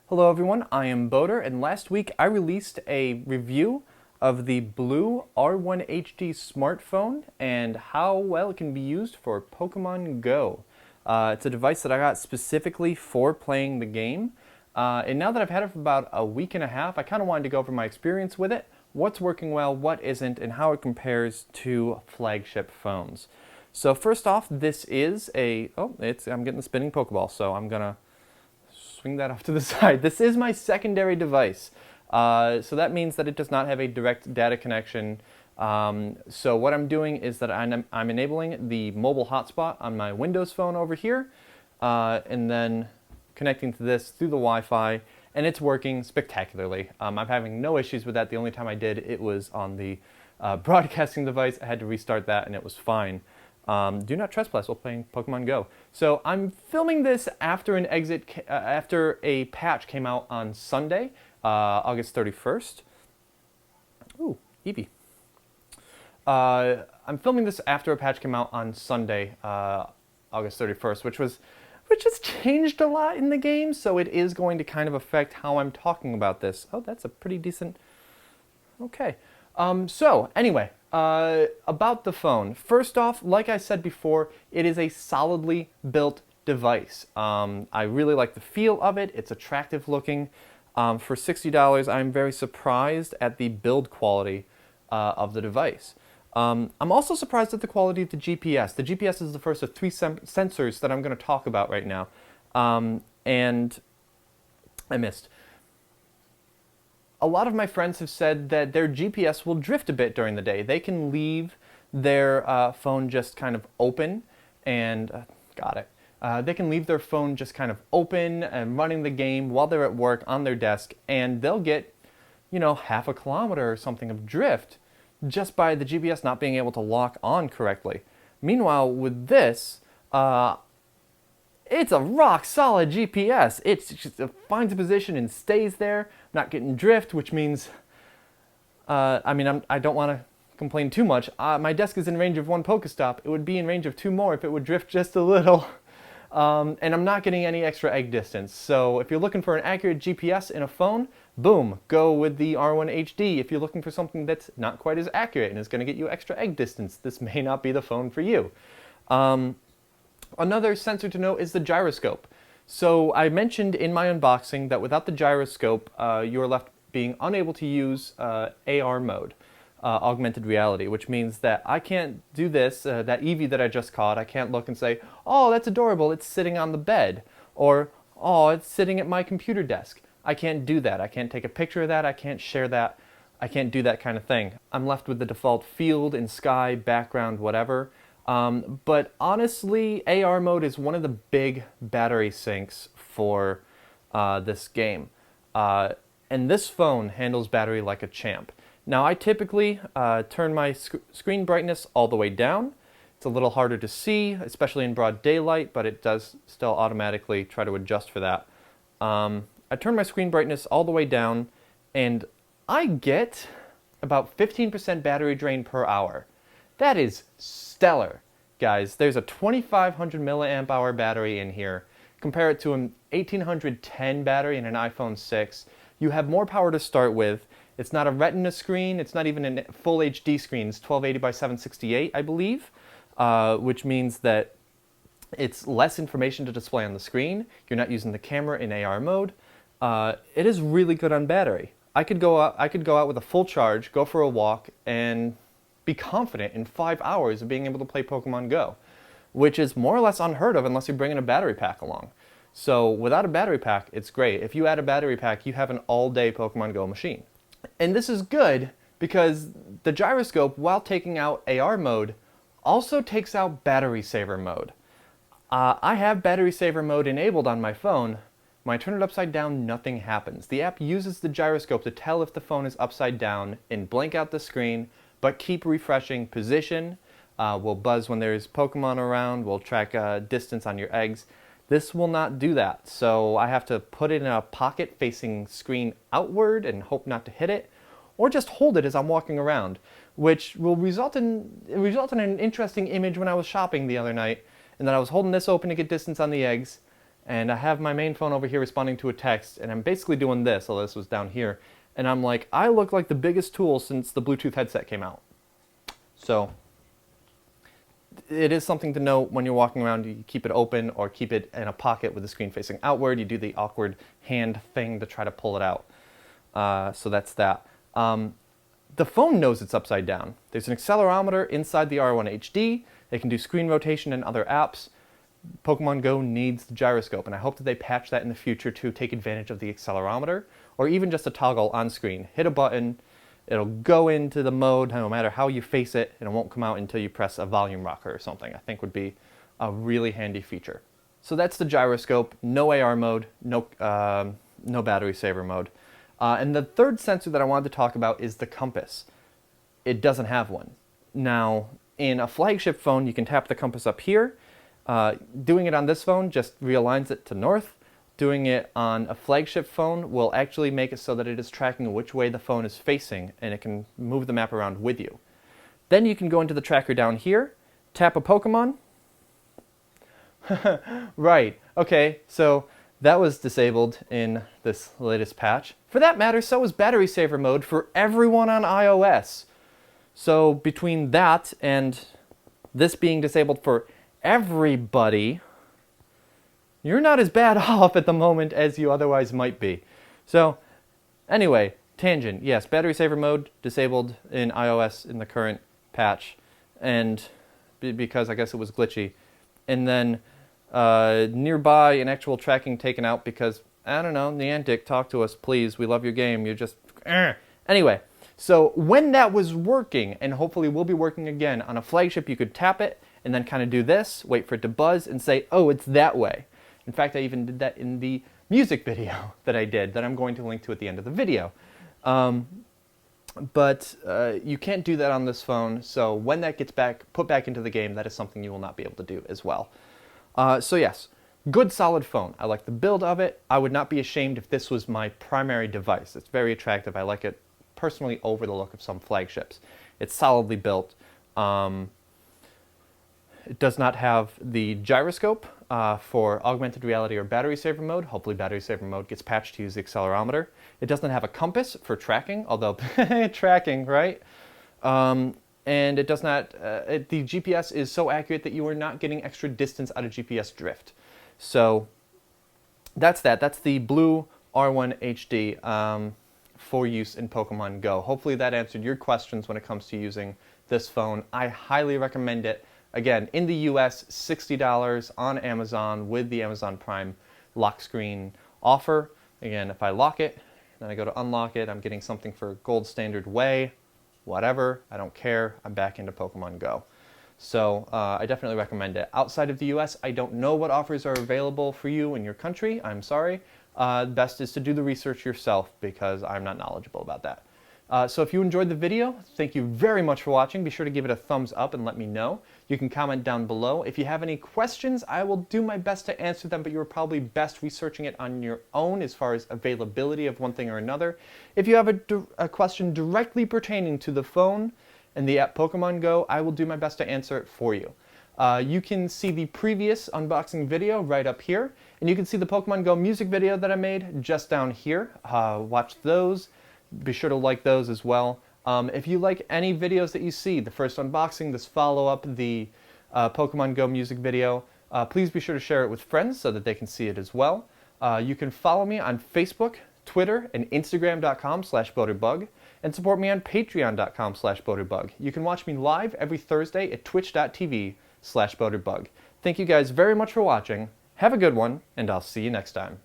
Hello everyone, I am Boater, and last week I released a review of the BLU R1 HD smartphone and how well it can be used for Pokémon GO. It's a device that I got specifically for playing the game, and now that I've had it for about a week and a half, I kind of wanted to go over my experience with it, what's working well, what isn't, and how it compares to flagship phones. So first off, this is I'm getting the spinning Pokeball, so I'm gonna swing that off to the side. This is my secondary device. So that means that it does not have a direct data connection. So what I'm doing is that I'm enabling the mobile hotspot on my Windows phone over here, and then connecting to this through the Wi-Fi, and it's working spectacularly. I'm having no issues with that. The only time I did, it was on the broadcasting device. I had to restart that, and it was fine. Do not trespass while playing Pokemon Go. So I'm filming this after after a patch came out on Sunday, August 31st. Ooh, Eevee. I'm filming this after a patch came out on Sunday, August 31st, which has changed a lot in the game, so it is going to kind of affect how I'm talking about this. Oh, that's a pretty decent... Okay. So, anyway, about the phone. First off, like I said before, it is a solidly built device. I really like the feel of it. It's attractive looking. For $60, I'm very surprised at the build quality of the device. I'm also surprised at the quality of the GPS. The GPS is the first of three sensors that I'm going to talk about right now. And I missed. A lot of my friends have said that their GPS will drift a bit during the day. They can leave their phone just kind of open and, they can leave their phone just kind of open and running the game while they're at work on their desk, and they'll get, half a kilometer or something of drift just by the GPS not being able to lock on correctly. Meanwhile, with this, it's a rock solid GPS. It finds a position and stays there, not getting drift, which means, I don't want to complain too much. My desk is in range of one Pokestop. It would be in range of two more if it would drift just a little. And I'm not getting any extra egg distance. So if you're looking for an accurate GPS in a phone, boom, go with the R1 HD. If you're looking for something that's not quite as accurate and is going to get you extra egg distance, this may not be the phone for you. Another sensor to note is the gyroscope. So I mentioned in my unboxing that without the gyroscope, you are left being unable to use AR mode, augmented reality, which means that I can't do this, that Eevee that I just caught, I can't look and say, oh, that's adorable, it's sitting on the bed, or, oh, it's sitting at my computer desk. I can't do that. I can't take a picture of that. I can't share that. I can't do that kind of thing. I'm left with the default field and sky, background, whatever. But honestly, AR mode is one of the big battery sinks for this game. And this phone handles battery like a champ. Now, I typically turn my screen brightness all the way down. It's a little harder to see, especially in broad daylight, but it does still automatically try to adjust for that. I turn my screen brightness all the way down, and I get about 15% battery drain per hour. That is stellar, guys. There's a 2500 milliamp hour battery in here. Compare it to an 1810 battery in an iPhone 6. You have more power to start with. It's not a Retina screen. It's not even a full HD screen. It's 1280 by 768, I believe, which means that it's less information to display on the screen. You're not using the camera in AR mode. It is really good on battery. I could go out with a full charge, go for a walk, and be confident in 5 hours of being able to play Pokemon Go, which is more or less unheard of unless you're bringing a battery pack along. So without a battery pack, it's great. If you add a battery pack, you have an all-day Pokemon Go machine. And this is good because the gyroscope, while taking out AR mode, also takes out battery saver mode. I have battery saver mode enabled on my phone. When I turn it upside down, nothing happens. The app uses the gyroscope to tell if the phone is upside down and blank out the screen, but keep refreshing position. Will buzz when there's Pokemon around. Will track distance on your eggs. This will not do that, so I have to put it in a pocket facing screen outward and hope not to hit it, or just hold it as I'm walking around, which will result in an interesting image when I was shopping the other night, and then I was holding this open to get distance on the eggs, and I have my main phone over here responding to a text, and I'm basically doing this, although this was down here, and I'm like, I look like the biggest tool since the Bluetooth headset came out. So it is something to note when you're walking around. You keep it open or keep it in a pocket with the screen facing outward. You do the awkward hand thing to try to pull it out. So that's that. The phone knows it's upside down. There's an accelerometer inside the R1 HD. It can do screen rotation and other apps. Pokemon Go needs the gyroscope, and I hope that they patch that in the future to take advantage of the accelerometer, or even just a toggle on screen. Hit a button, it'll go into the mode no matter how you face it, and it won't come out until you press a volume rocker or something. I think would be a really handy feature. So that's the gyroscope, no AR mode, no battery saver mode. And the third sensor that I wanted to talk about is the compass. It doesn't have one. Now, in a flagship phone, you can tap the compass up here. Doing it on this phone just realigns it to north. Doing it on a flagship phone will actually make it so that it is tracking which way the phone is facing, and it can move the map around with you. Then you can go into the tracker down here, tap a Pokemon. Right, okay, so that was disabled in this latest patch. For that matter, so was battery saver mode for everyone on iOS. So between that and this being disabled for everybody, you're not as bad off at the moment as you otherwise might be. So anyway, tangent, yes, battery saver mode disabled in iOS in the current patch, and because I guess it was glitchy. And then nearby an actual tracking taken out because, I don't know, Niantic, talk to us please, we love your game, you're just Anyway, so when that was working, and hopefully will be working again on a flagship, you could tap it and then kind of do this, wait for it to buzz and say, oh, it's that way. In fact, I even did that in the music video that I did that I'm going to link to at the end of the video. But you can't do that on this phone, so when that gets put back into the game, that is something you will not be able to do as well. So yes, good solid phone. I like the build of it. I would not be ashamed if this was my primary device. It's very attractive. I like it personally over the look of some flagships. It's solidly built. It does not have the gyroscope for augmented reality or battery saver mode. Hopefully battery saver mode gets patched to use the accelerometer. It doesn't have a compass for tracking, although tracking, right? And it does not, the GPS is so accurate that you are not getting extra distance out of GPS drift. So that's that. That's the BLU R1 HD for use in Pokemon Go. Hopefully that answered your questions when it comes to using this phone. I highly recommend it. Again, in the US, $60 on Amazon with the Amazon Prime lock screen offer. Again, if I lock it, then I go to unlock it, I'm getting something for gold standard way, whatever, I don't care, I'm back into Pokemon Go. So I definitely recommend it. Outside of the US, I don't know what offers are available for you in your country, I'm sorry. Best is to do the research yourself because I'm not knowledgeable about that. So if you enjoyed the video, thank you very much for watching. Be sure to give it a thumbs up and let me know. You can comment down below. If you have any questions, I will do my best to answer them, but you're probably best researching it on your own as far as availability of one thing or another. If you have a question directly pertaining to the phone and the app Pokemon Go, I will do my best to answer it for you. You can see the previous unboxing video right up here, and you can see the Pokemon Go music video that I made just down here. Watch those. Be sure to like those as well. If you like any videos that you see, the first unboxing, this follow-up, the Pokemon Go music video, please be sure to share it with friends so that they can see it as well. You can follow me on Facebook, Twitter, and Instagram.com/BoaterBug, and support me on Patreon.com/BoaterBug. You can watch me live every Thursday at Twitch.tv/BoaterBug. Thank you guys very much for watching. Have a good one, and I'll see you next time.